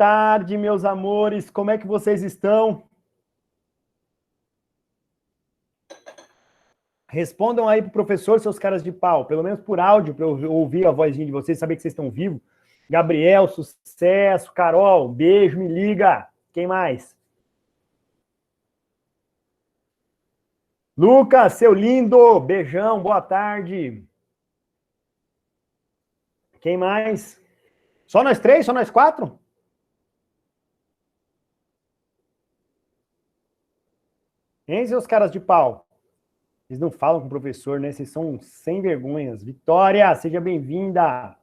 tarde, meus amores. Como é que vocês estão? Respondam aí pro professor, seus caras de pau, pelo menos por áudio, para eu ouvir a vozinha de vocês, saber que vocês estão vivos. Gabriel, sucesso. Carol, beijo, me liga. Quem mais? Lucas, seu lindo, beijão, boa tarde. Quem mais? Só nós três? Só nós quatro? Hein, seus caras de pau? Vocês não falam com o professor, né? Vocês são sem vergonhas. Vitória, seja bem-vinda.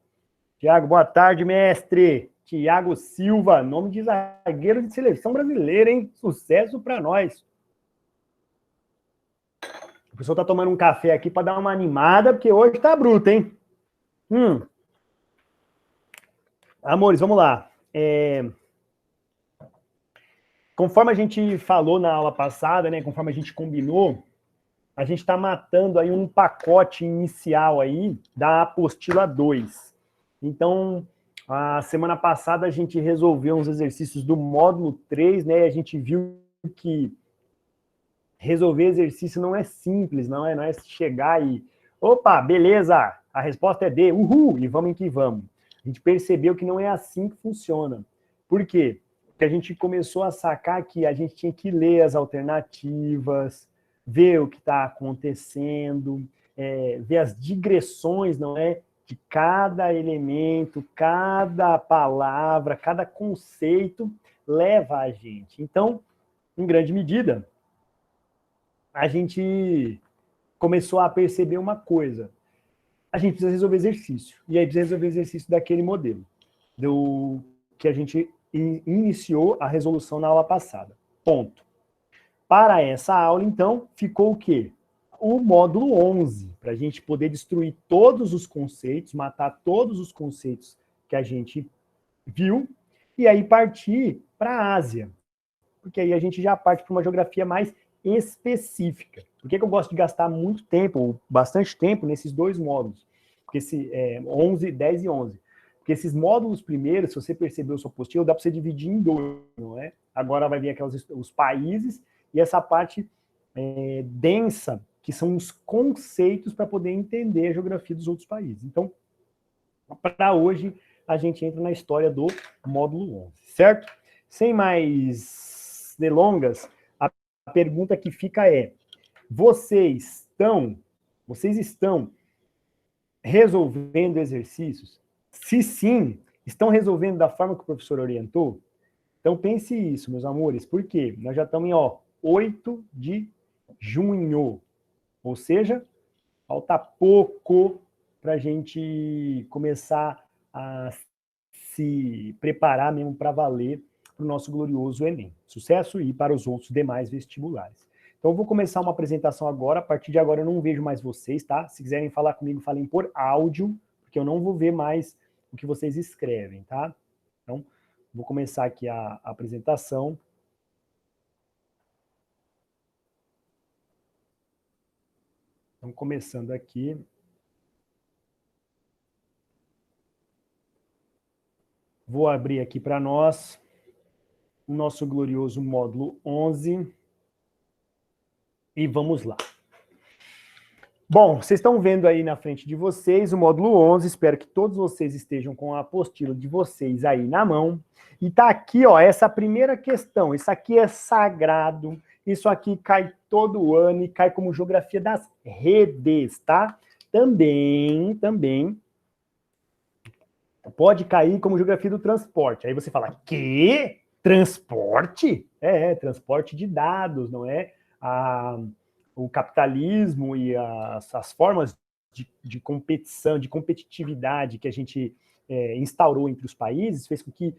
Tiago, boa tarde, mestre. Tiago Silva, nome de zagueiro de seleção brasileira, hein? Sucesso para nós. O pessoal tá tomando um café aqui para dar uma animada, porque hoje tá bruto, hein? Amores, vamos lá. Conforme a gente falou na aula passada, né? Conforme a gente combinou, a gente está matando aí um pacote inicial aí da apostila 2. Então, a semana passada a gente resolveu uns exercícios do módulo 3, né? A gente viu que resolver exercício não é simples, não é chegar e, opa, beleza, a resposta é D, uhul, e vamos em que vamos. A gente percebeu que não é assim que funciona. Por quê? Porque a gente começou a sacar que a gente tinha que ler as alternativas, ver o que está acontecendo, ver as digressões, não é? De cada elemento, cada palavra, cada conceito leva a gente. Então, em grande medida, a gente começou a perceber uma coisa. A gente precisa resolver exercício. E aí precisa resolver exercício daquele modelo, do que a gente iniciou a resolução na aula passada. Ponto. Para essa aula, então, ficou o quê? O módulo 11, para a gente poder destruir todos os conceitos, matar todos os conceitos que a gente viu, e aí partir para a Ásia. Porque aí a gente já parte para uma geografia mais específica. Por que eu gosto de gastar muito tempo, ou bastante tempo, nesses dois módulos? Porque 11, 10 e 11. Porque esses módulos primeiros, se você percebeu sua apostila, dá para você dividir em dois, não é? Agora vai vir os países e essa parte densa, que são os conceitos para poder entender a geografia dos outros países. Então, para hoje, a gente entra na história do módulo 11, certo? Sem mais delongas, a pergunta que fica é: vocês estão resolvendo exercícios? Se sim, estão resolvendo da forma que o professor orientou? Então pense isso, meus amores, por quê? Nós já estamos em 8 de junho, ou seja, falta pouco para a gente começar a se preparar mesmo para valer para o nosso glorioso Enem. Sucesso e para os outros demais vestibulares. Então, eu vou começar uma apresentação agora. A partir de agora, eu não vejo mais vocês, tá? Se quiserem falar comigo, falem por áudio, porque eu não vou ver mais o que vocês escrevem, tá? Então, vou começar aqui a apresentação. Então, começando aqui. Vou abrir aqui para nós o nosso glorioso módulo 11. E vamos lá. Bom, vocês estão vendo aí na frente de vocês o módulo 11. Espero que todos vocês estejam com a apostila de vocês aí na mão. E tá aqui, essa primeira questão. Isso aqui é sagrado. Isso aqui cai todo ano e cai como geografia das redes, tá? Também pode cair como geografia do transporte. Aí você fala, que? Transporte? Transporte de dados, não é? O capitalismo e as formas de competição, de competitividade que a gente instaurou entre os países fez com que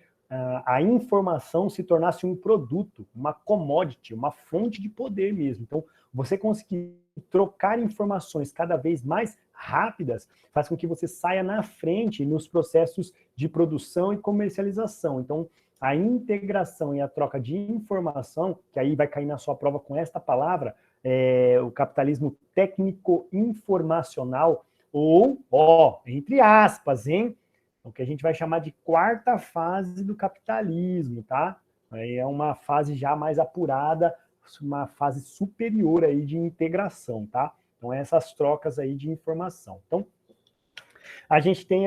a informação se tornasse um produto, uma commodity, uma fonte de poder mesmo. Então, você conseguir trocar informações cada vez mais rápidas faz com que você saia na frente nos processos de produção e comercialização. Então, a integração e a troca de informação, que aí vai cair na sua prova com esta palavra, o capitalismo técnico-informacional, ou, entre aspas, hein, o que a gente vai chamar de quarta fase do capitalismo, tá? Aí é uma fase já mais apurada, uma fase superior aí de integração, tá? Então, essas trocas aí de informação. Então, a gente tem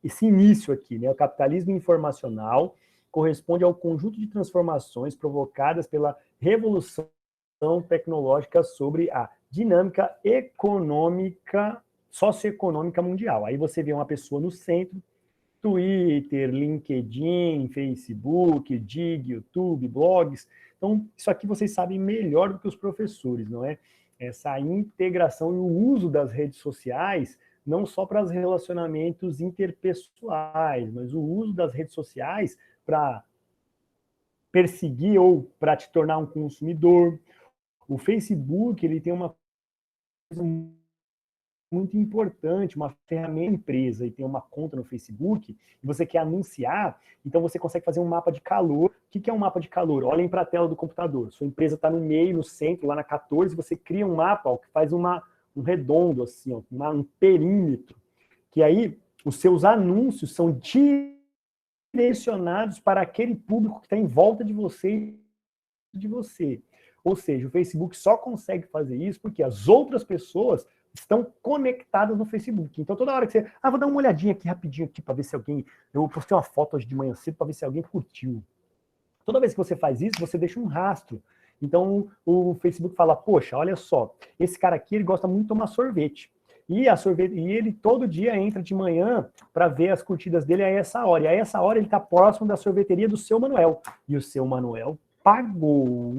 esse início aqui, né? O capitalismo informacional corresponde ao conjunto de transformações provocadas pela revolução tecnológica sobre a dinâmica econômica, socioeconômica mundial. Aí você vê uma pessoa no centro, Twitter, LinkedIn, Facebook, Dig, YouTube, blogs. Então, isso aqui vocês sabem melhor do que os professores, não é? Essa integração e o uso das redes sociais, não só para os relacionamentos interpessoais, mas o uso das redes sociais para perseguir ou para te tornar um consumidor. O Facebook, ele tem uma coisa muito importante, uma ferramenta empresa e tem uma conta no Facebook, e você quer anunciar, então você consegue fazer um mapa de calor. O que é um mapa de calor? Olhem para a tela do computador. Sua empresa está no meio, no centro, lá na 14, você cria um mapa ó, que faz um redondo, assim, ó, um perímetro, que aí os seus anúncios são direcionados para aquele público que está em volta de você e de você. Ou seja, o Facebook só consegue fazer isso porque as outras pessoas estão conectadas no Facebook. Então, toda hora que você... vou dar uma olhadinha aqui rapidinho aqui para ver se alguém... Eu postei uma foto hoje de manhã cedo para ver se alguém curtiu. Toda vez que você faz isso, você deixa um rastro. Então, o Facebook fala, poxa, olha só, esse cara aqui, ele gosta muito de tomar sorvete. E ele todo dia entra de manhã para ver as curtidas dele a essa hora. E a essa hora ele está próximo da sorveteria do seu Manuel. E o seu Manuel pagou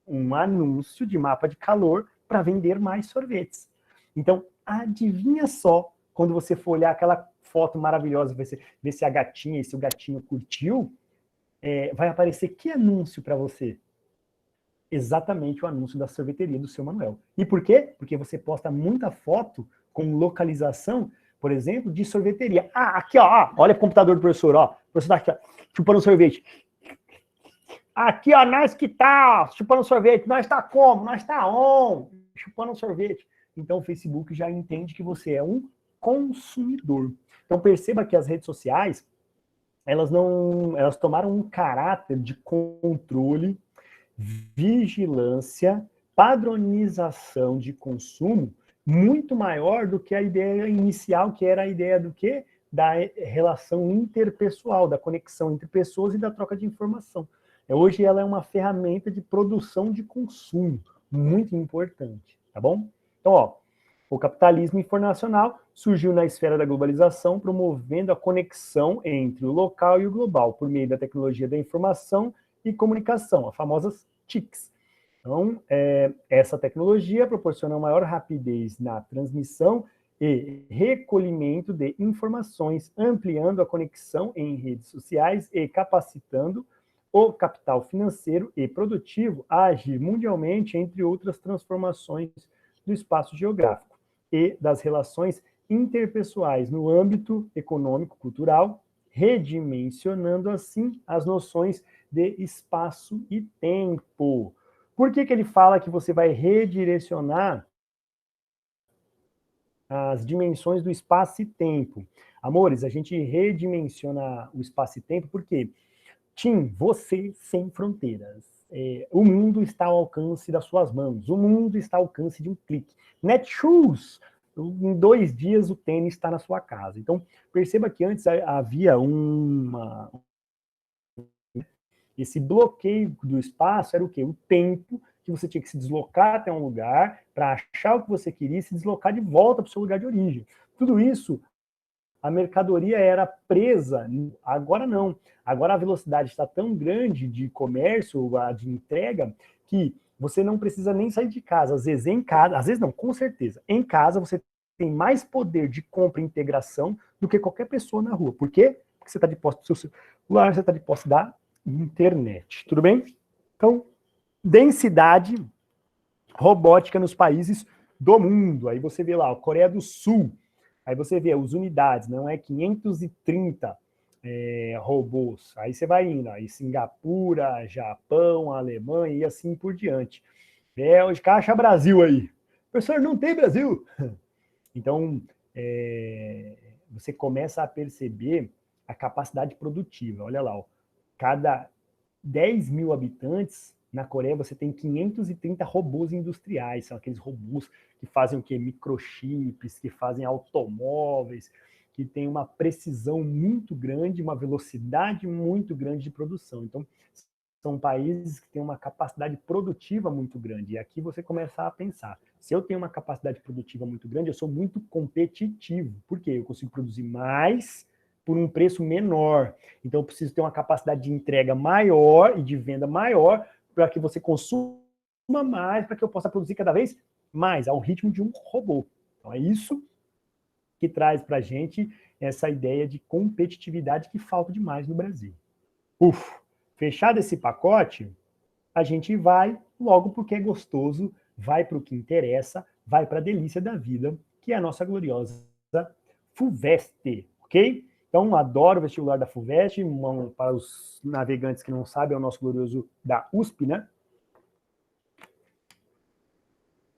um anúncio de mapa de calor para vender mais sorvetes. Então, adivinha só, quando você for olhar aquela foto maravilhosa, ver se a gatinha e se o gatinho curtiu, vai aparecer que anúncio para você? Exatamente o anúncio da sorveteria do seu Manuel. E por quê? Porque você posta muita foto com localização, por exemplo, de sorveteria. Aqui, ó, olha o computador do professor, ó. O professor tá aqui, ó, chupando sorvete. Aqui, ó, nós que tá chupando sorvete. Nós tá como? Nós tá on, chupando sorvete. Então, o Facebook já entende que você é um consumidor. Então, perceba que as redes sociais, elas tomaram um caráter de controle, vigilância, padronização de consumo muito maior do que a ideia inicial, que era a ideia do quê? Da relação interpessoal, da conexão entre pessoas e da troca de informação. Hoje ela é uma ferramenta de produção de consumo, muito importante, tá bom? Então, ó, o capitalismo informacional surgiu na esfera da globalização, promovendo a conexão entre o local e o global, por meio da tecnologia da informação e comunicação, as famosas TICs. Então, essa tecnologia proporciona maior rapidez na transmissão e recolhimento de informações, ampliando a conexão em redes sociais e capacitando o capital financeiro e produtivo a agir mundialmente, entre outras transformações do espaço geográfico e das relações interpessoais no âmbito econômico-cultural, redimensionando assim as noções de espaço e tempo. Por que ele fala que você vai redirecionar as dimensões do espaço e tempo? Amores, a gente redimensiona o espaço e tempo porque, Tim, você sem fronteiras. O mundo está ao alcance das suas mãos. O mundo está ao alcance de um clique. Netshoes, em 2 dias o tênis está na sua casa. Então, perceba que antes havia esse bloqueio do espaço era o quê? O tempo que você tinha que se deslocar até um lugar para achar o que você queria e se deslocar de volta para o seu lugar de origem. Tudo isso, a mercadoria era presa, agora não. Agora a velocidade está tão grande de comércio, de entrega, que você não precisa nem sair de casa. Às vezes em casa, às vezes não, com certeza, em casa você tem mais poder de compra e integração do que qualquer pessoa na rua. Por quê? Porque você está de posse do seu celular, você está de posse da internet. Tudo bem? Então, densidade robótica nos países do mundo. Aí você vê lá, Coreia do Sul. Aí você vê as unidades, não é 530 robôs. Aí você vai indo, aí Singapura, Japão, Alemanha e assim por diante. Bélgica, acha Brasil aí. Professor, não tem Brasil. Então, você começa a perceber a capacidade produtiva. Olha lá, ó, cada 10 mil habitantes, na Coreia você tem 530 robôs industriais, são aqueles robôs que fazem o quê? Microchips, que fazem automóveis, que tem uma precisão muito grande, uma velocidade muito grande de produção. Então, são países que têm uma capacidade produtiva muito grande. E aqui você começa a pensar, se eu tenho uma capacidade produtiva muito grande, eu sou muito competitivo. Por quê? Eu consigo produzir mais por um preço menor. Então, eu preciso ter uma capacidade de entrega maior e de venda maior para que você consuma mais, para que eu possa produzir cada vez mais, ao ritmo de um robô. Então, é isso que traz para a gente essa ideia de competitividade que falta demais no Brasil. Fechado esse pacote, a gente vai logo porque é gostoso, vai para o que interessa, vai para a delícia da vida, que é a nossa gloriosa FUVEST, ok? Então, adoro o vestibular da FUVEST, para os navegantes que não sabem, é o nosso glorioso da USP, né?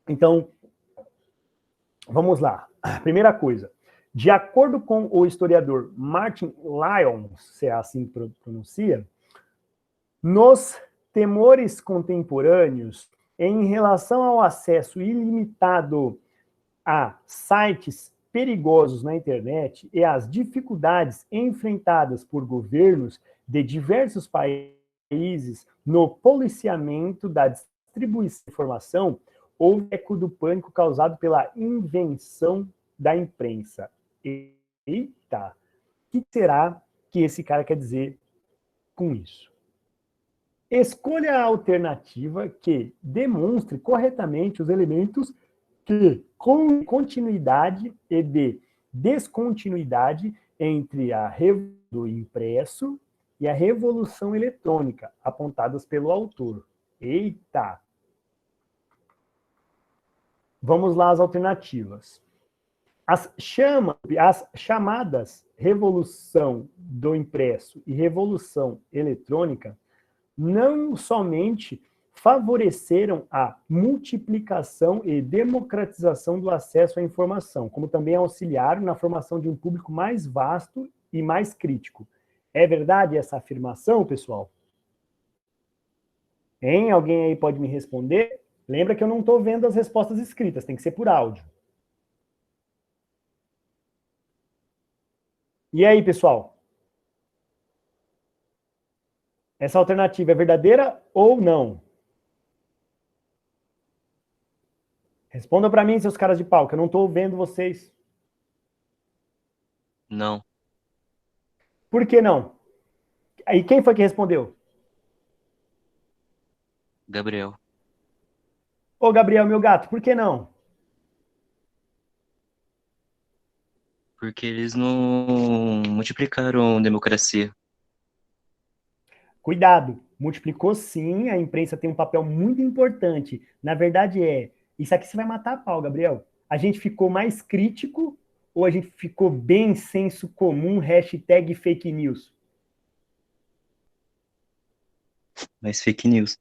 Então, vamos lá. Primeira coisa, de acordo com o historiador Martin Lyons, se é assim que pronuncia, nos temores contemporâneos em relação ao acesso ilimitado a sites perigosos na internet e às dificuldades enfrentadas por governos de diversos países no policiamento da distribuição de informação, houve eco do pânico causado pela invenção da imprensa. Eita! O que será que esse cara quer dizer com isso? Escolha a alternativa que demonstre corretamente os elementos que, com continuidade e de descontinuidade entre a revolução do impresso e a revolução eletrônica, apontadas pelo autor. Eita! Vamos lá às alternativas. As chamadas revolução do impresso e revolução eletrônica não somente favoreceram a multiplicação e democratização do acesso à informação, como também auxiliaram na formação de um público mais vasto e mais crítico. É verdade essa afirmação, pessoal? Hein? Alguém aí pode me responder? Lembra que eu não estou vendo as respostas escritas, tem que ser por áudio. E aí, pessoal? Essa alternativa é verdadeira ou não? Respondam para mim, seus caras de pau, que eu não estou vendo vocês. Não. Por que não? E quem foi que respondeu? Gabriel. Ô, Gabriel, meu gato, por que não? Porque eles não multiplicaram democracia. Cuidado, multiplicou sim, a imprensa tem um papel muito importante. Na verdade isso aqui você vai matar a pau, Gabriel. A gente ficou mais crítico ou a gente ficou bem senso comum, hashtag fake news? Mas fake news.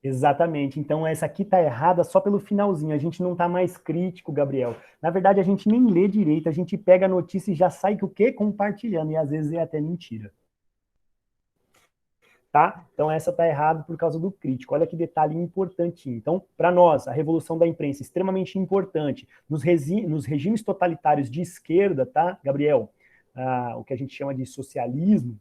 Exatamente. Então, essa aqui tá errada só pelo finalzinho. A gente não tá mais crítico, Gabriel. Na verdade, a gente nem lê direito. A gente pega a notícia e já sai que o quê? Compartilhando. E às vezes é até mentira. Tá? Então, essa tá errada por causa do crítico. Olha que detalhe importantinho. Então, para nós, a revolução da imprensa é extremamente importante. Nos regimes totalitários de esquerda, tá, Gabriel? O que a gente chama de socialismo,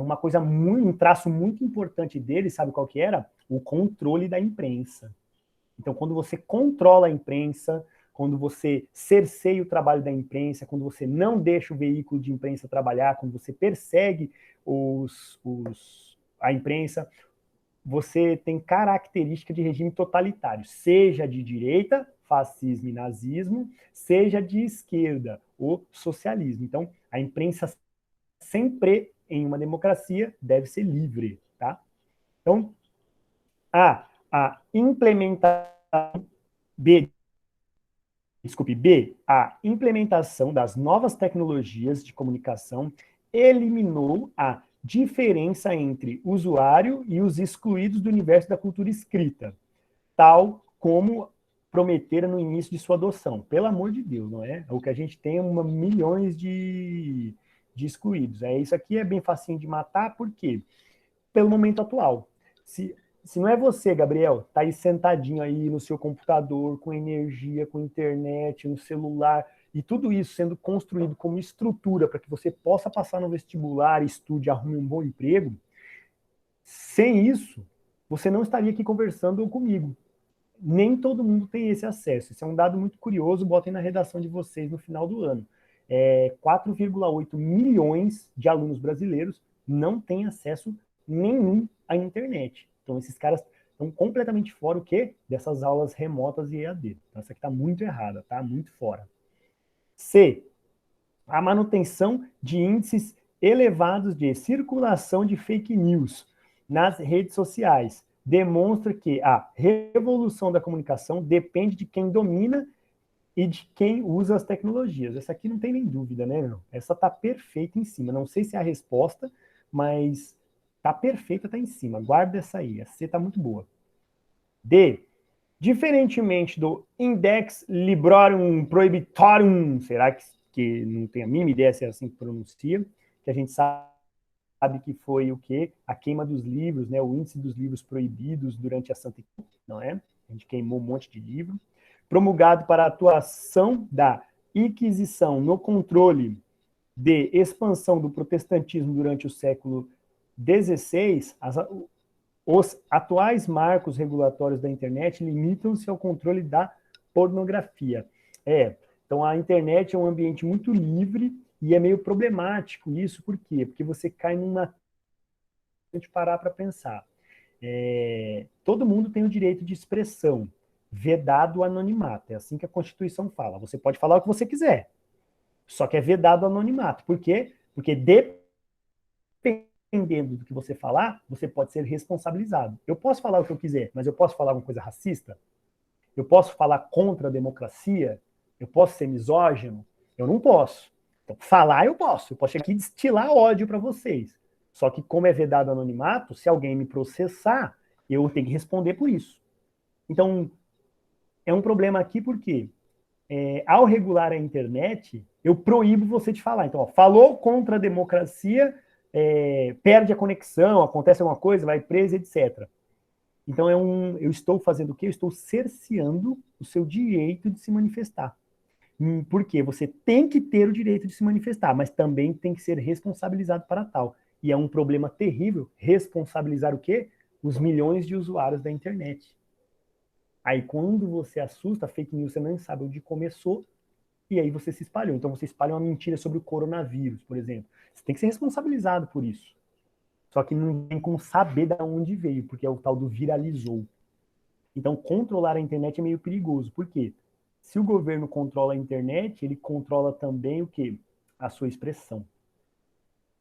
uma coisa muito, um traço muito importante dele, sabe qual que era? O controle da imprensa. Então, quando você controla a imprensa, quando você cerceia o trabalho da imprensa, quando você não deixa o veículo de imprensa trabalhar, quando você persegue a imprensa, você tem característica de regime totalitário, seja de direita, fascismo e nazismo, seja de esquerda, o socialismo. Então, a imprensa sempre em uma democracia deve ser livre, tá? Então, a implementação B, a implementação das novas tecnologias de comunicação eliminou a diferença entre usuário e os excluídos do universo da cultura escrita, tal como prometeram no início de sua adoção. Pelo amor de Deus, não é? O que a gente tem é milhões de excluídos. Isso aqui é bem facinho de matar, por quê? Pelo momento atual. Se não é você, Gabriel, tá aí sentadinho aí no seu computador, com energia, com internet, no celular, e tudo isso sendo construído como estrutura para que você possa passar no vestibular, estude, arrume um bom emprego, sem isso, você não estaria aqui conversando comigo. Nem todo mundo tem esse acesso. Isso é um dado muito curioso, botem na redação de vocês no final do ano. 4,8 milhões de alunos brasileiros não têm acesso nenhum à internet. Então, esses caras estão completamente fora o quê? Dessas aulas remotas e EAD. Então, essa aqui está muito errada, tá? Muito fora. C. A manutenção de índices elevados de circulação de fake news nas redes sociais demonstra que a revolução da comunicação depende de quem domina e de quem usa as tecnologias. Essa aqui não tem nem dúvida, né, meu? Essa tá perfeita em cima. Não sei se é a resposta, mas tá perfeita, tá em cima. Guarda essa aí. A C tá muito boa. D. Diferentemente do Index Librorum Prohibitorum, será que não tem a mínima ideia se é assim que pronuncia, que a gente sabe que foi o quê? A queima dos livros, né? O índice dos livros proibidos durante a Santa Inquisição, não é? A gente queimou um monte de livro. Promulgado para a atuação da Inquisição no controle de expansão do protestantismo durante o século XVI, os atuais marcos regulatórios da internet limitam-se ao controle da pornografia. Então a internet é um ambiente muito livre e é meio problemático isso, por quê? Porque você cai numa... A gente parar para pensar. Todo mundo tem o direito de expressão, vedado o anonimato. É assim que a Constituição fala. Você pode falar o que você quiser, só que é vedado o anonimato. Por quê? Porque dependendo do que você falar, você pode ser responsabilizado. Eu posso falar o que eu quiser, mas eu posso falar uma coisa racista? Eu posso falar contra a democracia? Eu posso ser misógino? Eu não posso. Então, falar eu posso. Eu posso chegar aqui e destilar ódio para vocês. Só que como é vedado anonimato, se alguém me processar, eu tenho que responder por isso. Então, é um problema aqui porque ao regular a internet, eu proíbo você de falar. Então, falou contra a democracia, perde a conexão, acontece alguma coisa, vai preso, etc. Então, eu estou fazendo o quê? Eu estou cerceando o seu direito de se manifestar. Porque você tem que ter o direito de se manifestar, mas também tem que ser responsabilizado para tal. E é um problema terrível responsabilizar o quê? Os milhões de usuários da internet. Aí, quando você assusta, a fake news, você não sabe onde começou, e aí você se espalhou. Então, você espalha uma mentira sobre o coronavírus, por exemplo. Você tem que ser responsabilizado por isso. Só que não tem como saber de onde veio, porque é o tal do viralizou. Então, controlar a internet é meio perigoso. Por quê? Se o governo controla a internet, ele controla também o quê? A sua expressão.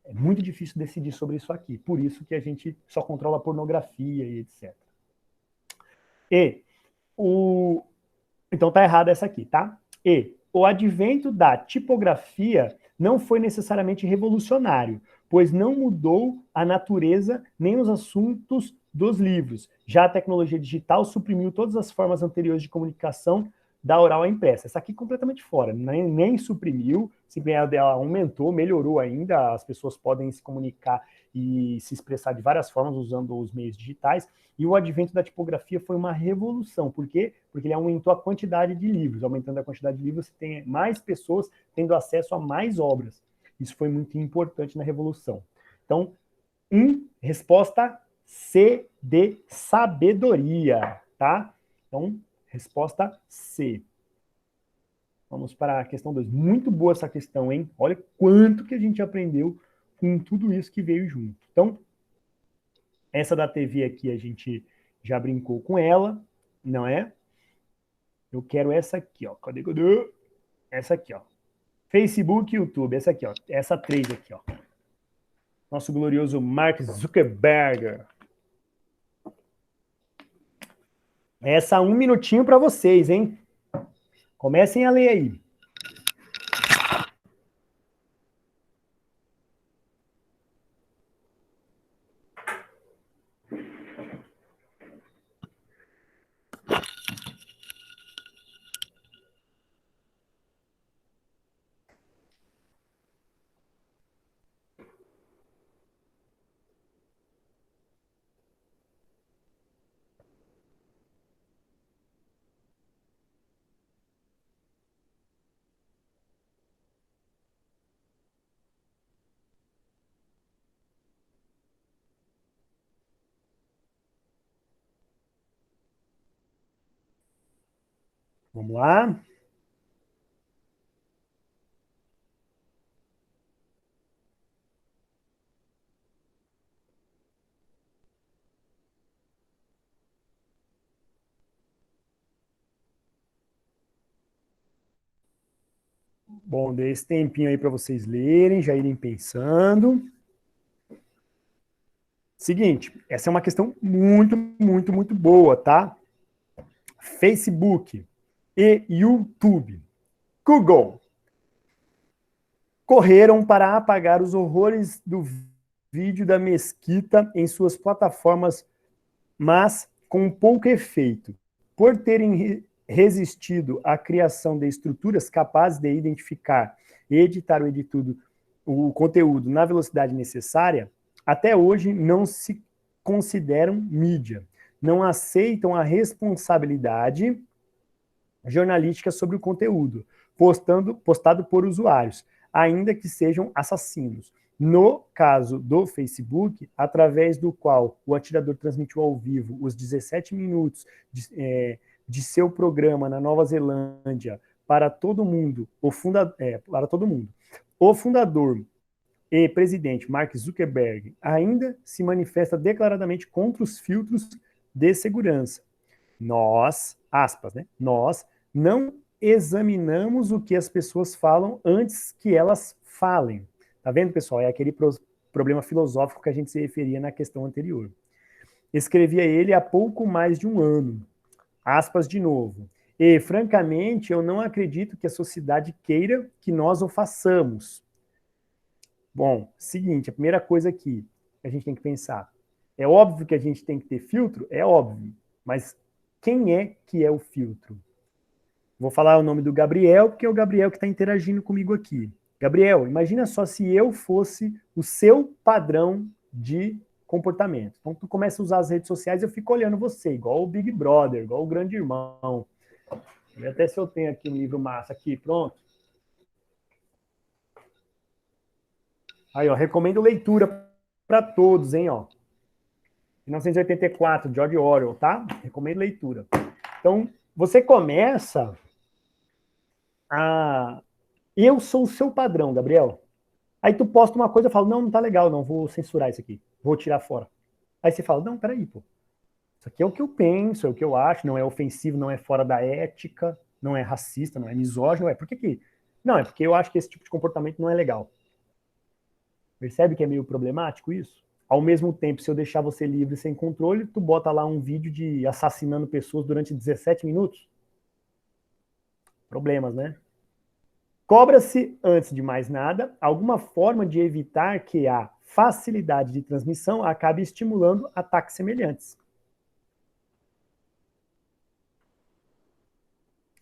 É muito difícil decidir sobre isso aqui. Por isso que a gente só controla a pornografia e etc. Então tá errado essa aqui, tá? O advento da tipografia não foi necessariamente revolucionário, pois não mudou a natureza nem os assuntos dos livros. Já a tecnologia digital suprimiu todas as formas anteriores de comunicação da oral à impressa. Essa aqui é completamente fora, nem suprimiu, simplesmente ela aumentou, melhorou ainda, as pessoas podem se comunicar e se expressar de várias formas usando os meios digitais, e o advento da tipografia foi uma revolução. Por quê? Porque ele aumentou a quantidade de livros. Aumentando a quantidade de livros, você tem mais pessoas tendo acesso a mais obras. Isso foi muito importante na revolução. Então, resposta C de sabedoria, tá? Então, resposta C. Vamos para a questão 2. Muito boa essa questão, hein? Olha quanto que a gente aprendeu com tudo isso que veio junto. Então, essa da TV aqui a gente já brincou com ela, não é? Eu quero essa aqui, ó. Cadê? Essa aqui, ó. Facebook e YouTube, essa aqui, ó. Essa 3 aqui, ó. Nosso glorioso Mark Zuckerberg. Essa 1 minutinho para vocês, hein? Comecem a ler aí. Vamos lá. Bom, dei esse tempinho aí para vocês lerem, já irem pensando. Seguinte, essa é uma questão muito, muito, muito boa, tá? Facebook e YouTube, Google, correram para apagar os horrores do vídeo da mesquita em suas plataformas, mas com pouco efeito. Por terem resistido à criação de estruturas capazes de identificar e editar o conteúdo na velocidade necessária, até hoje não se consideram mídia, não aceitam a responsabilidade jornalística sobre o conteúdo postado por usuários, ainda que sejam assassinos. No caso do Facebook, através do qual o atirador transmitiu ao vivo os 17 minutos de seu programa na Nova Zelândia para todo mundo, para todo mundo. O fundador e presidente Mark Zuckerberg ainda se manifesta declaradamente contra os filtros de segurança. Nós, aspas, né? Nós não examinamos o que as pessoas falam antes que elas falem. Tá vendo, pessoal? É aquele problema filosófico que a gente se referia na questão anterior. Escrevia ele há pouco mais de um ano. Aspas de novo. E, francamente, eu não acredito que a sociedade queira que nós o façamos. Bom, seguinte, a primeira coisa aqui que a gente tem que pensar. É óbvio que a gente tem que ter filtro? É óbvio. Mas quem é que é o filtro? Vou falar o nome do Gabriel, porque é o Gabriel que está interagindo comigo aqui. Gabriel, imagina só se eu fosse o seu padrão de comportamento. Então, tu começa a usar as redes sociais e eu fico olhando você, igual o Big Brother, igual o Grande Irmão. Até se eu tenho aqui um livro massa aqui, pronto. Aí, ó, recomendo leitura para todos, hein, ó. 1984, George Orwell, tá? Recomendo leitura. Então, você começa a... Eu sou o seu padrão, Gabriel. Aí tu posta uma coisa e fala, não, não tá legal, não, vou censurar isso aqui, vou tirar fora. Aí você fala, não, peraí, pô. Isso aqui é o que eu penso, é o que eu acho, não é ofensivo, não é fora da ética, não é racista, não é misógino, por que que... Não, é porque eu acho que esse tipo de comportamento não é legal. Percebe que é meio problemático isso? Ao mesmo tempo, se eu deixar você livre sem controle, tu bota lá um vídeo de assassinando pessoas durante 17 minutos. Problemas, né? Cobra-se, antes de mais nada, alguma forma de evitar que a facilidade de transmissão acabe estimulando ataques semelhantes.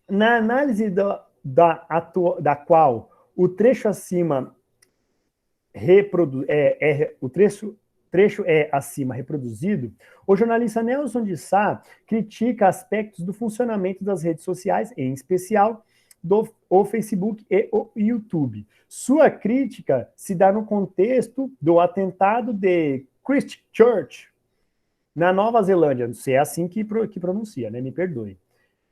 Na análise da qual o trecho acima trecho é acima reproduzido, o jornalista Nelson de Sá critica aspectos do funcionamento das redes sociais, em especial o Facebook e o YouTube. Sua crítica se dá no contexto do atentado de Christchurch, na Nova Zelândia, não sei, é assim que pronuncia, né? Me perdoe.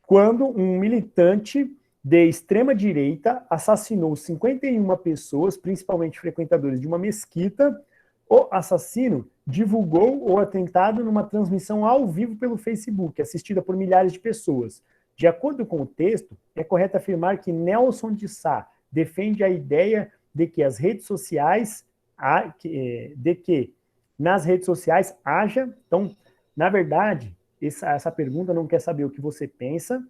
Quando um militante de extrema-direita assassinou 51 pessoas, principalmente frequentadores de uma mesquita. O assassino divulgou o atentado numa transmissão ao vivo pelo Facebook, assistida por milhares de pessoas. De acordo com o texto, é correto afirmar que Nelson de Sá defende a ideia de que as redes sociais, nas redes sociais haja... Então, na verdade, essa pergunta não quer saber o que você pensa,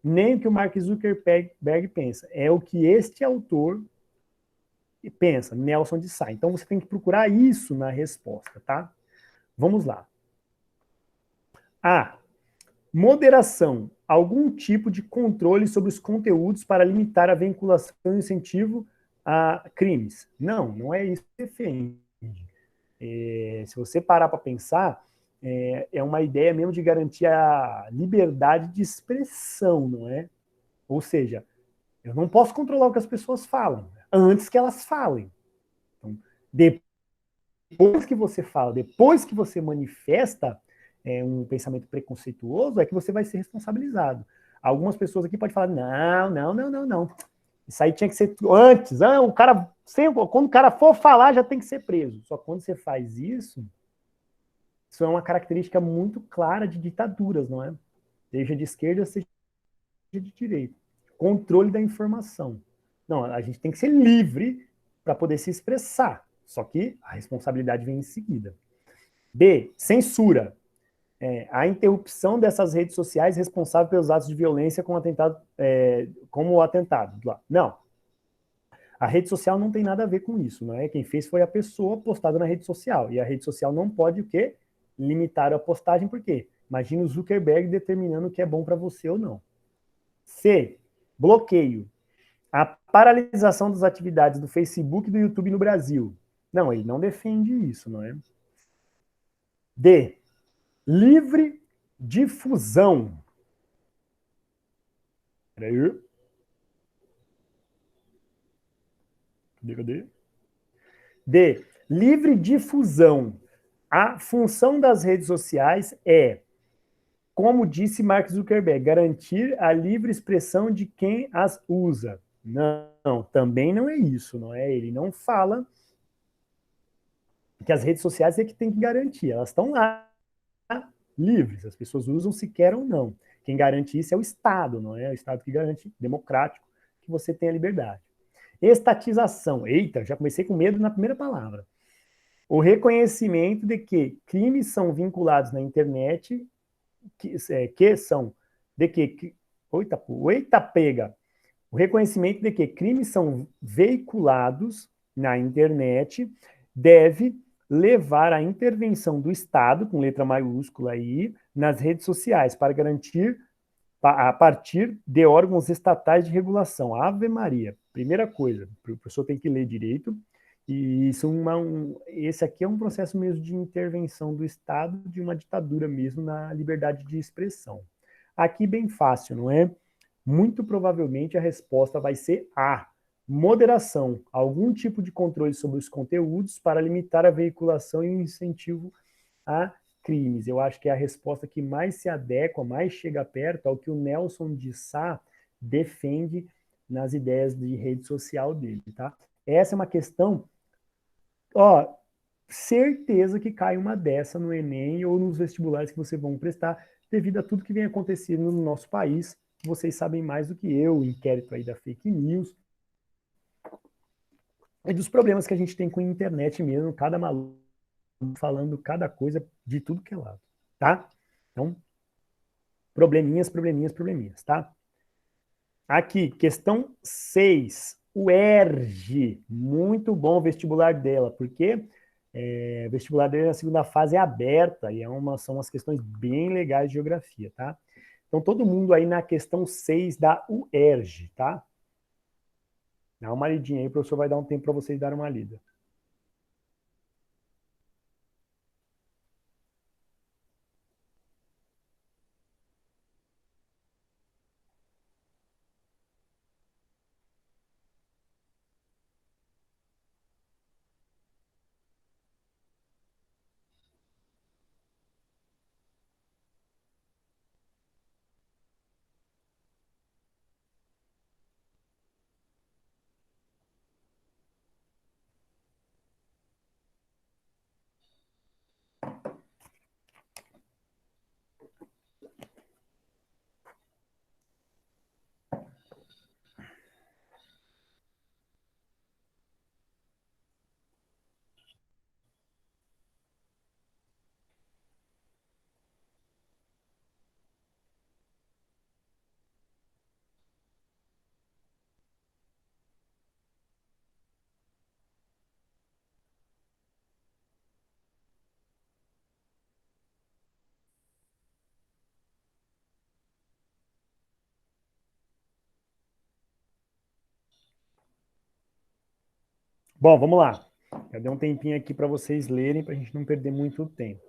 nem o que o Mark Zuckerberg pensa. É o que este autor pensa, Nelson de Sá. Então, você tem que procurar isso na resposta, tá? Vamos lá. A. Moderação. Algum tipo de controle sobre os conteúdos para limitar a vinculação e incentivo a crimes. Não, não é isso que defende. Se você parar para pensar, é uma ideia mesmo de garantir a liberdade de expressão, não é? Ou seja, eu não posso controlar o que as pessoas falam, antes que elas falem. Então, depois que você fala, depois que você manifesta um pensamento preconceituoso, é que você vai ser responsabilizado. Algumas pessoas aqui podem falar, não. Isso aí tinha que ser antes. O cara, quando o cara for falar, já tem que ser preso. Só que quando você faz isso é uma característica muito clara de ditaduras, não é? Seja de esquerda, seja de direita. Controle da informação. Não, a gente tem que ser livre para poder se expressar. Só que a responsabilidade vem em seguida. B, censura. A interrupção dessas redes sociais responsável pelos atos de violência como o atentado. Não. A rede social não tem nada a ver com isso, não é? Quem fez foi a pessoa postada na rede social. E a rede social não pode o quê? Limitar a postagem, por quê? Imagina o Zuckerberg determinando o que é bom para você ou não. C, bloqueio. A paralisação das atividades do Facebook e do YouTube no Brasil. Não, ele não defende isso, não é? D, livre difusão. Peraí. Cadê? D, livre difusão. A função das redes sociais é, como disse Mark Zuckerberg, garantir a livre expressão de quem as usa. Não, também não é isso, não é? Ele não fala que as redes sociais é que tem que garantir. Elas estão lá livres, as pessoas usam se querem ou não. Quem garante isso é o Estado, não é? O Estado que garante, democrático, que você tenha liberdade. Estatização. Eita, já comecei com medo na primeira palavra. O reconhecimento de que crimes são vinculados na internet, que são de que... Eita, pega! O reconhecimento de que crimes são veiculados na internet deve levar à intervenção do Estado, com letra maiúscula aí, nas redes sociais, para garantir a partir de órgãos estatais de regulação. Ave Maria. Primeira coisa, o professor tem que ler direito, e esse aqui é um processo mesmo de intervenção do Estado, de uma ditadura mesmo na liberdade de expressão. Aqui bem fácil, não é? Muito provavelmente a resposta vai ser A, moderação, algum tipo de controle sobre os conteúdos para limitar a veiculação e o incentivo a crimes. Eu acho que é a resposta que mais se adequa, mais chega perto ao que o Nelson de Sá defende nas ideias de rede social dele, tá? Essa é uma questão, certeza que cai uma dessa no Enem ou nos vestibulares que vocês vão prestar, devido a tudo que vem acontecendo no nosso país. Vocês sabem mais do que eu, o inquérito aí da fake news, e dos problemas que a gente tem com a internet mesmo, cada maluco falando cada coisa de tudo que é lado, tá? Então, probleminhas, tá? Aqui, questão 6, o ERG, muito bom o vestibular dela, porque o vestibular dela na segunda fase é aberta, e são umas questões bem legais de geografia, tá? Então, todo mundo aí na questão 6 da UERJ, tá? Dá uma lidinha aí, o professor vai dar um tempo para vocês darem uma lida. Bom, vamos lá. Já dei um tempinho aqui para vocês lerem, para a gente não perder muito tempo.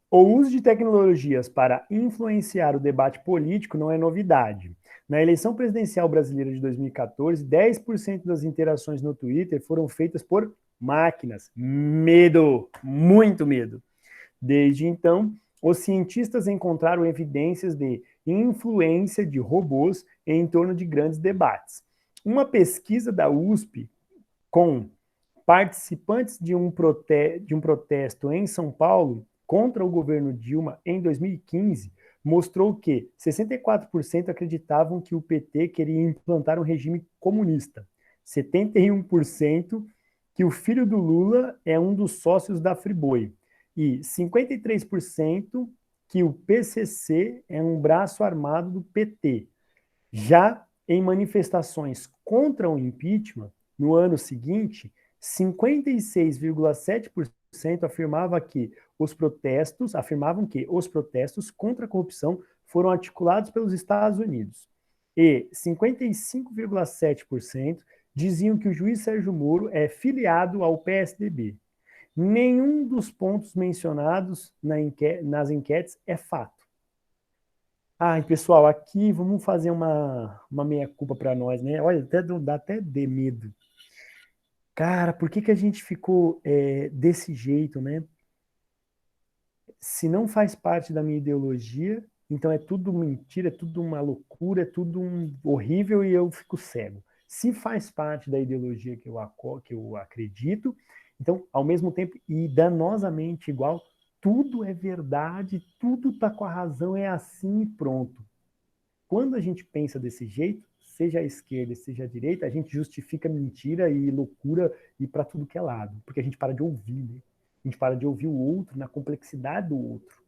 O uso de tecnologias para influenciar o debate político não é novidade. Na eleição presidencial brasileira de 2014, 10% das interações no Twitter foram feitas por máquinas. Medo, muito medo. Desde então, os cientistas encontraram evidências de e influência de robôs em torno de grandes debates. Uma pesquisa da USP com participantes de um protesto em São Paulo contra o governo Dilma em 2015 mostrou que 64% acreditavam que o PT queria implantar um regime comunista, 71% que o filho do Lula é um dos sócios da Friboi e 53% que o PCC é um braço armado do PT. Já em manifestações contra o impeachment, no ano seguinte, 56,7% afirmavam que os protestos contra a corrupção foram articulados pelos Estados Unidos. E 55,7% diziam que o juiz Sérgio Moro é filiado ao PSDB. Nenhum dos pontos mencionados nas enquetes é fato. Ai, pessoal, aqui vamos fazer uma meia-culpa para nós, né? Olha, dá até de medo. Cara, por que a gente ficou desse jeito, né? Se não faz parte da minha ideologia, então é tudo mentira, é tudo uma loucura, é tudo horrível e eu fico cego. Se faz parte da ideologia que eu acredito, então, ao mesmo tempo, e danosamente igual, tudo é verdade, tudo tá com a razão, é assim e pronto. Quando a gente pensa desse jeito, seja a esquerda, seja a direita, a gente justifica mentira e loucura e para tudo que é lado, porque a gente para de ouvir, né? A gente para de ouvir o outro na complexidade do outro.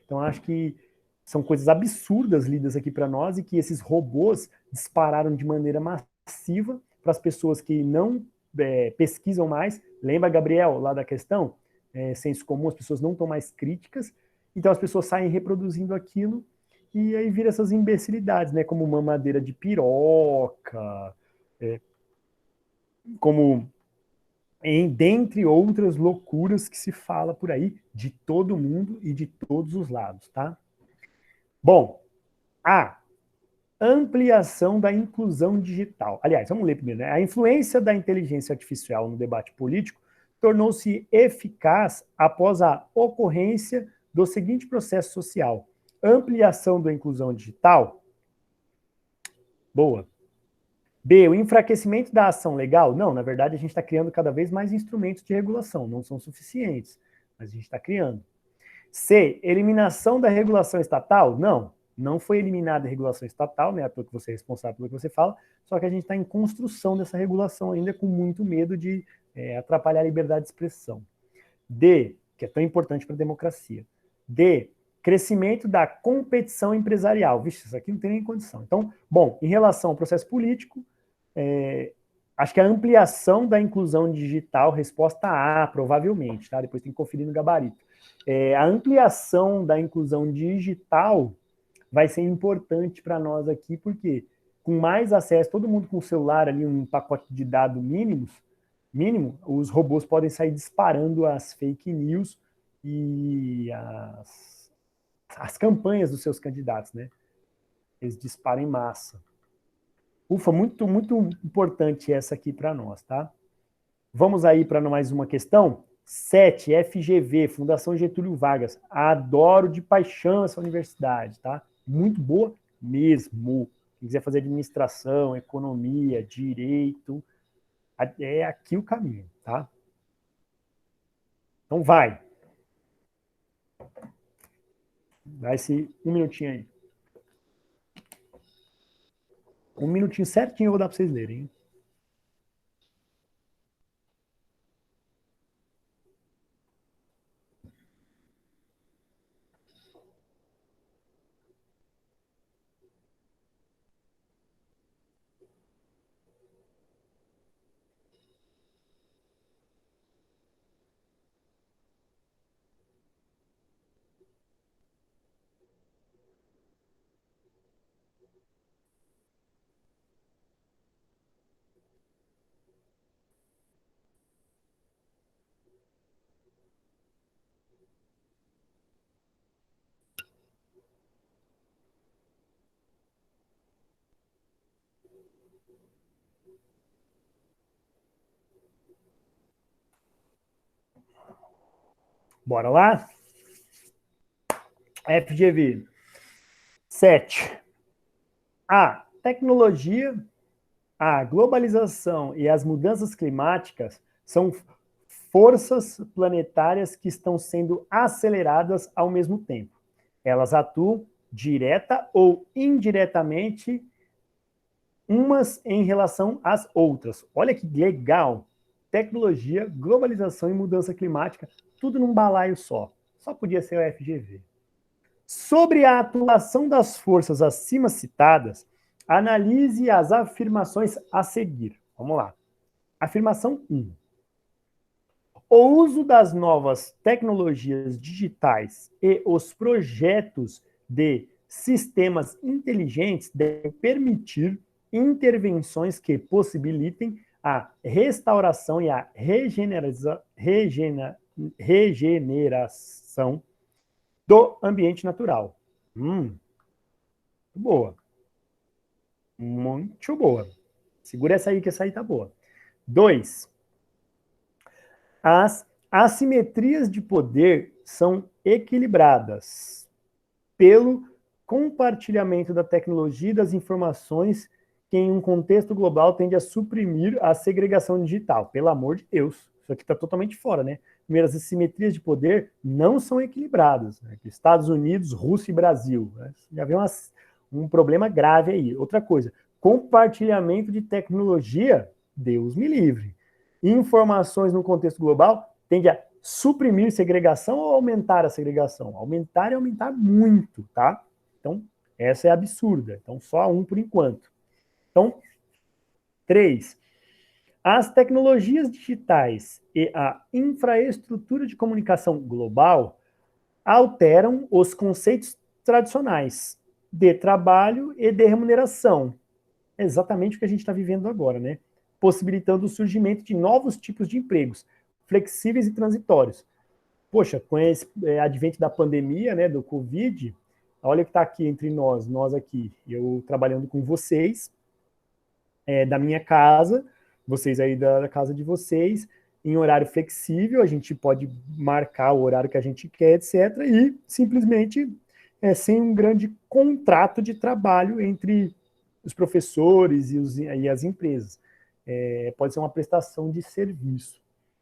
Então, acho que são coisas absurdas lidas aqui para nós e que esses robôs dispararam de maneira massiva para as pessoas que não pesquisam mais. Lembra, Gabriel, lá da questão? Senso comum, as pessoas não estão mais críticas, então as pessoas saem reproduzindo aquilo e aí vira essas imbecilidades, né? Como mamadeira de piroca, como dentre outras loucuras que se fala por aí de todo mundo e de todos os lados, tá? Bom, a ampliação da inclusão digital. Aliás, vamos ler primeiro, né? A influência da inteligência artificial no debate político tornou-se eficaz após a ocorrência do seguinte processo social: ampliação da inclusão digital. Boa. B, o enfraquecimento da ação legal? Não, na verdade, a gente está criando cada vez mais instrumentos de regulação, não são suficientes, mas a gente está criando. C, eliminação da regulação estatal? Não, não foi eliminada a regulação estatal, né? Porque você é responsável pelo que você fala, só que a gente está em construção dessa regulação ainda com muito medo de atrapalhar a liberdade de expressão. D, que é tão importante para a democracia. D, crescimento da competição empresarial. Vixe, isso aqui não tem nem condição. Então, bom, em relação ao processo político, acho que a ampliação da inclusão digital, resposta A, provavelmente, tá? Depois tem que conferir no gabarito. A ampliação da inclusão digital vai ser importante para nós aqui, porque com mais acesso, todo mundo com o celular ali, um pacote de dados mínimo, os robôs podem sair disparando as fake news e as campanhas dos seus candidatos, né? Eles disparam em massa. Ufa, muito, muito importante essa aqui para nós, tá? Vamos aí para mais uma questão. 7, FGV, Fundação Getúlio Vargas. Adoro de paixão essa universidade, tá? Muito boa mesmo. Quem quiser fazer administração, economia, direito, é aqui o caminho, tá? Então vai. Dá esse um minutinho aí. Um minutinho certinho eu vou dar para vocês lerem, hein? Bora lá? FGV. 7. A tecnologia, a globalização e as mudanças climáticas são forças planetárias que estão sendo aceleradas ao mesmo tempo. Elas atuam direta ou indiretamente umas em relação às outras. Olha que legal! Tecnologia, globalização e mudança climática, tudo num balaio só. Só podia ser o FGV. Sobre a atuação das forças acima citadas, analise as afirmações a seguir. Vamos lá. Afirmação 1. O uso das novas tecnologias digitais e os projetos de sistemas inteligentes devem permitir intervenções que possibilitem a restauração e a regeneração do ambiente natural. Boa. Muito boa. Segura essa aí, que essa aí tá boa. 2. As assimetrias de poder são equilibradas pelo compartilhamento da tecnologia e das informações que, em um contexto global, tende a suprimir a segregação digital. Pelo amor de Deus, isso aqui está totalmente fora, né? Primeiro, as assimetrias de poder não são equilibradas. Né? Estados Unidos, Rússia e Brasil. Né? Já vem um problema grave aí. Outra coisa, compartilhamento de tecnologia, Deus me livre. Informações no contexto global tende a suprimir segregação ou aumentar a segregação? Aumentar e aumentar muito, tá? Então, essa é absurda. Então, só um por enquanto. Então, 3. As tecnologias digitais e a infraestrutura de comunicação global alteram os conceitos tradicionais de trabalho e de remuneração. É exatamente o que a gente está vivendo agora, né? Possibilitando o surgimento de novos tipos de empregos, flexíveis e transitórios. Poxa, com esse advento da pandemia, né, do Covid, olha o que está aqui entre nós aqui, eu trabalhando com vocês, da minha casa, vocês aí da casa de vocês, em horário flexível, a gente pode marcar o horário que a gente quer, etc., e simplesmente sem um grande contrato de trabalho entre os professores e as empresas. Pode ser uma prestação de serviço.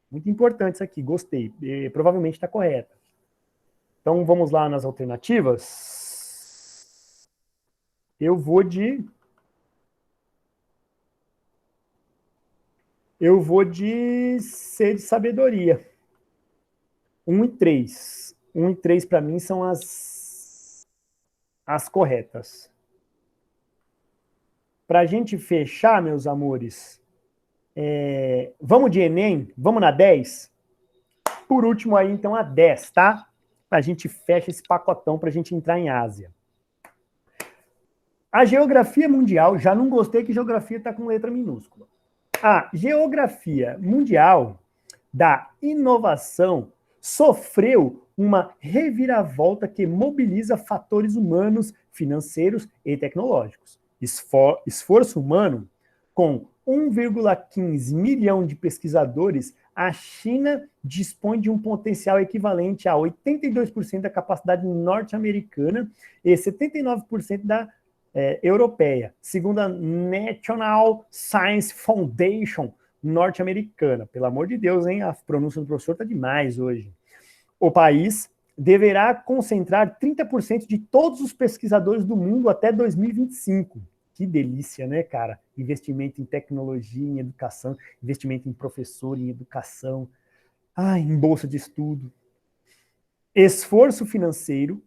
Muito importante isso aqui, gostei. Provavelmente está correta. Então, vamos lá nas alternativas. Eu vou de C de sabedoria. 1 e 3. 1 e 3 para mim são as corretas. Para a gente fechar, meus amores, vamos de Enem? Vamos na 10? Por último aí, então, a 10, tá? A gente fecha esse pacotão para a gente entrar em Ásia. A geografia mundial, já não gostei que geografia está com letra minúscula. A geografia mundial da inovação sofreu uma reviravolta que mobiliza fatores humanos, financeiros e tecnológicos. Esforço humano, com 1,15 milhão de pesquisadores, a China dispõe de um potencial equivalente a 82% da capacidade norte-americana e 79% da europeia, segundo a National Science Foundation norte-americana. Pelo amor de Deus, hein? A pronúncia do professor está demais hoje. O país deverá concentrar 30% de todos os pesquisadores do mundo até 2025. Que delícia, né, cara? Investimento em tecnologia, em educação, investimento em professor, em educação, em bolsa de estudo. Esforço financeiro.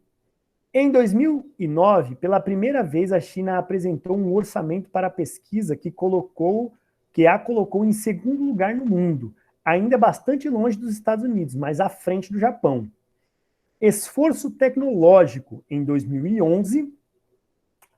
Em 2009, pela primeira vez, a China apresentou um orçamento para a pesquisa que a colocou em segundo lugar no mundo, ainda bastante longe dos Estados Unidos, mas à frente do Japão. Esforço tecnológico. Em 2011,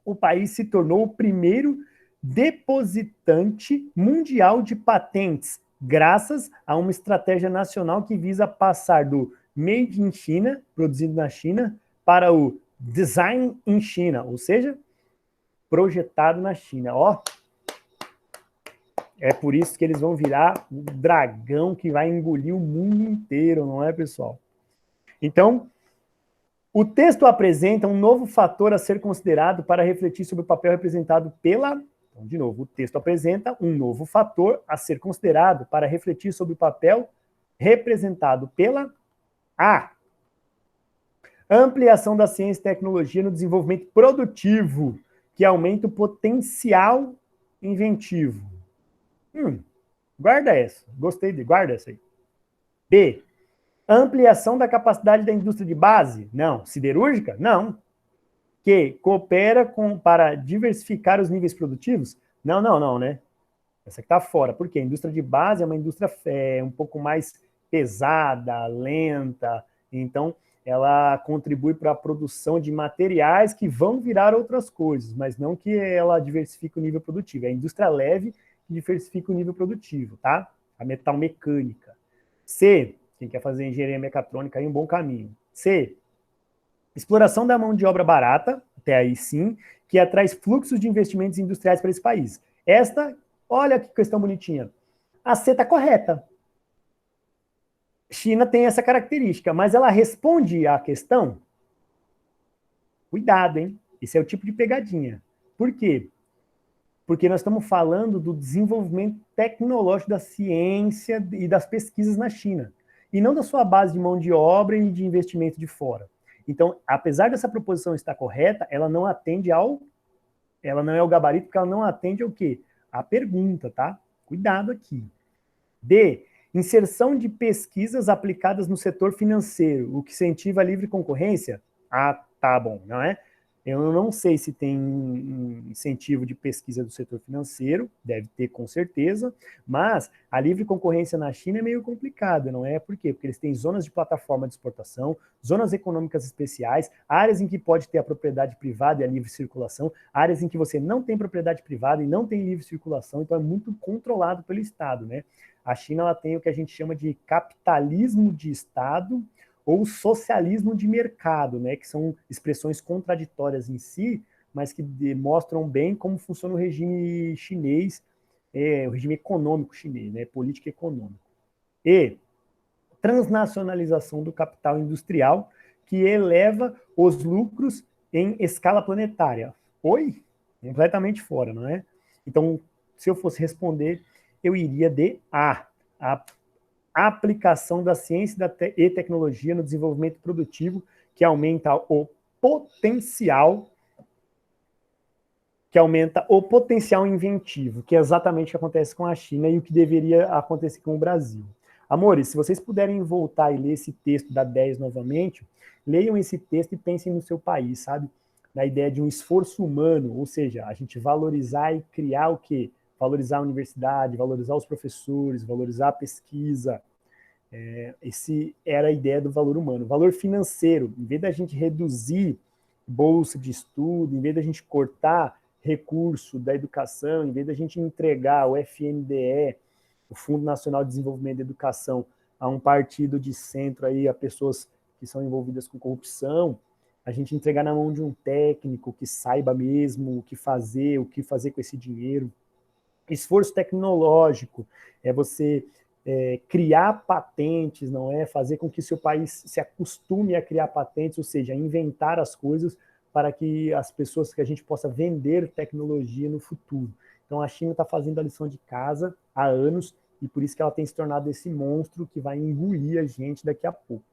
o país se tornou o primeiro depositante mundial de patentes, graças a uma estratégia nacional que visa passar do Made in China, produzido na China, para o Design in China, ou seja, projetado na China. Ó, é por isso que eles vão virar um dragão que vai engolir o mundo inteiro, não é, pessoal? Então, O texto apresenta um novo fator a ser considerado para refletir sobre o papel representado pela... Então, de novo, o texto apresenta um novo fator a ser considerado para refletir sobre o papel representado pela A. Ampliação da ciência e tecnologia no desenvolvimento produtivo, que aumenta o potencial inventivo. Guarda essa. Gostei de... Guarda essa aí. B. Ampliação da capacidade da indústria de base? Não. Siderúrgica? Não. Que coopera para diversificar os níveis produtivos? Não, né? Essa aqui está fora. Por quê? A indústria de base é uma indústria um pouco mais pesada, lenta. Então, ela contribui para a produção de materiais que vão virar outras coisas, mas não que ela diversifique o nível produtivo. É a indústria leve que diversifica o nível produtivo, tá? A metalmecânica. C, quem quer fazer engenharia mecatrônica, aí é um bom caminho. C, exploração da mão de obra barata, até aí sim, que atrai fluxos de investimentos industriais para esse país. Esta, olha que questão bonitinha. A C está correta. China tem essa característica, mas ela responde à questão? Cuidado, hein? Esse é o tipo de pegadinha. Por quê? Porque nós estamos falando do desenvolvimento tecnológico da ciência e das pesquisas na China, e não da sua base de mão de obra e de investimento de fora. Então, apesar dessa proposição estar correta, ela não atende ao... Ela não é o gabarito, porque ela não atende ao quê? A pergunta, tá? Cuidado aqui. D. Inserção de pesquisas aplicadas no setor financeiro, o que incentiva a livre concorrência? Ah, tá bom, não é? Eu não sei se tem um incentivo de pesquisa do setor financeiro, deve ter com certeza, mas a livre concorrência na China é meio complicada, não é? Por quê? Porque eles têm zonas de plataforma de exportação, zonas econômicas especiais, áreas em que pode ter a propriedade privada e a livre circulação, áreas em que você não tem propriedade privada e não tem livre circulação, então é muito controlado pelo Estado, né? A China ela tem o que a gente chama de capitalismo de Estado, ou socialismo de mercado, né, que são expressões contraditórias em si, mas que mostram bem como funciona o regime chinês, o regime econômico chinês, né, político econômico. E transnacionalização do capital industrial, que eleva os lucros em escala planetária. Oi? Completamente fora, não é? Então, se eu fosse responder, eu iria de A aplicação da ciência e tecnologia no desenvolvimento produtivo, que aumenta o potencial inventivo, que é exatamente o que acontece com a China e o que deveria acontecer com o Brasil. Amores, se vocês puderem voltar e ler esse texto da 10 novamente, leiam esse texto e pensem no seu país, sabe? Na ideia de um esforço humano, ou seja, a gente valorizar e criar o quê? Valorizar a universidade, valorizar os professores, valorizar a pesquisa. Esse era a ideia do valor humano. Valor financeiro, em vez da gente reduzir bolsa de estudo, em vez da gente cortar recurso da educação, em vez da gente entregar o FNDE, o Fundo Nacional de Desenvolvimento da Educação, a um partido de centro, aí, a pessoas que são envolvidas com corrupção, a gente entregar na mão de um técnico que saiba mesmo o que fazer com esse dinheiro. Esforço tecnológico é você criar patentes, não é? Fazer com que seu país se acostume a criar patentes, ou seja, inventar as coisas para que as pessoas, que a gente possa vender tecnologia no futuro. Então a China está fazendo a lição de casa há anos e por isso que ela tem se tornado esse monstro que vai engolir a gente daqui a pouco.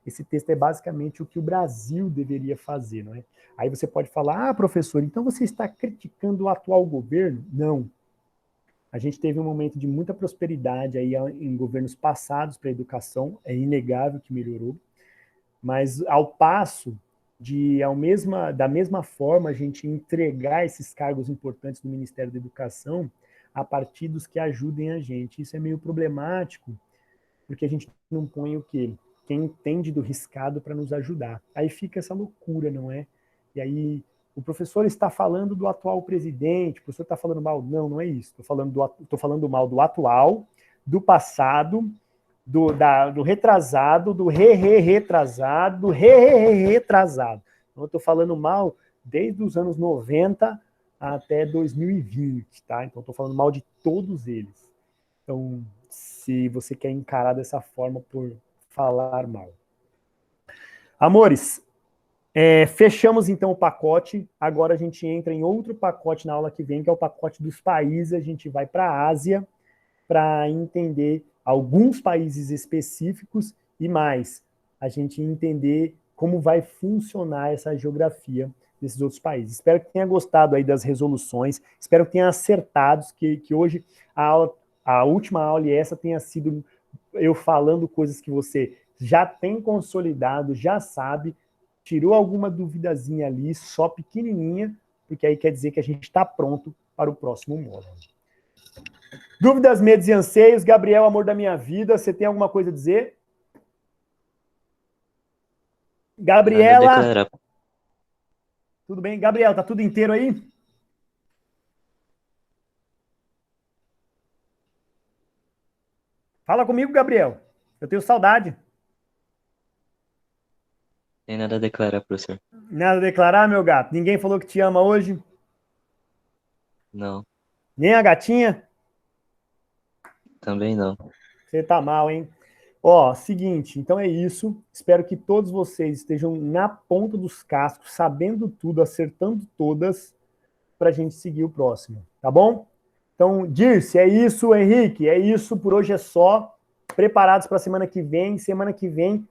Esse texto é basicamente o que o Brasil deveria fazer, não é? Aí você pode falar, professor, então você está criticando o atual governo? Não. A gente teve um momento de muita prosperidade aí em governos passados para a educação, é inegável que melhorou, mas ao passo de, da mesma forma, a gente entregar esses cargos importantes do Ministério da Educação a partidos que ajudem a gente. Isso é meio problemático, porque a gente não põe o quê? Quem entende do riscado para nos ajudar. Aí fica essa loucura, não é? E aí o professor está falando do atual presidente, o professor está falando mal. Não, não é isso. Estou falando mal do atual, do passado, do retrasado, do retrasado, do retrasado. Então, eu estou falando mal desde os anos 90 até 2020, tá? Então, estou falando mal de todos eles. Então, se você quer encarar dessa forma por falar mal. Amores, Fechamos, então, o pacote. Agora a gente entra em outro pacote na aula que vem, que é o pacote dos países. A gente vai para a Ásia para entender alguns países específicos e mais, a gente entender como vai funcionar essa geografia desses outros países. Espero que tenha gostado aí das resoluções, espero que tenha acertado, que hoje a última aula e essa tenha sido eu falando coisas que você já tem consolidado, já sabe, tirou alguma duvidazinha ali, só pequenininha, porque aí quer dizer que a gente está pronto para o próximo módulo. Dúvidas, medos e anseios. Gabriel, amor da minha vida, você tem alguma coisa a dizer? Gabriela? Tudo bem? Gabriel, tá tudo inteiro aí? Fala comigo, Gabriel. Eu tenho saudade. Tem nada a declarar, professor. Nada a declarar, meu gato? Ninguém falou que te ama hoje? Não, Nem a gatinha? também não. Você tá mal, hein? Ó, seguinte, então é isso. Espero que todos vocês estejam na ponta dos cascos, sabendo tudo, acertando todas, pra gente seguir o próximo, tá bom? Então, Dirce, é isso, Henrique, é isso, por hoje é só. Preparados para semana que vem. Semana que vem,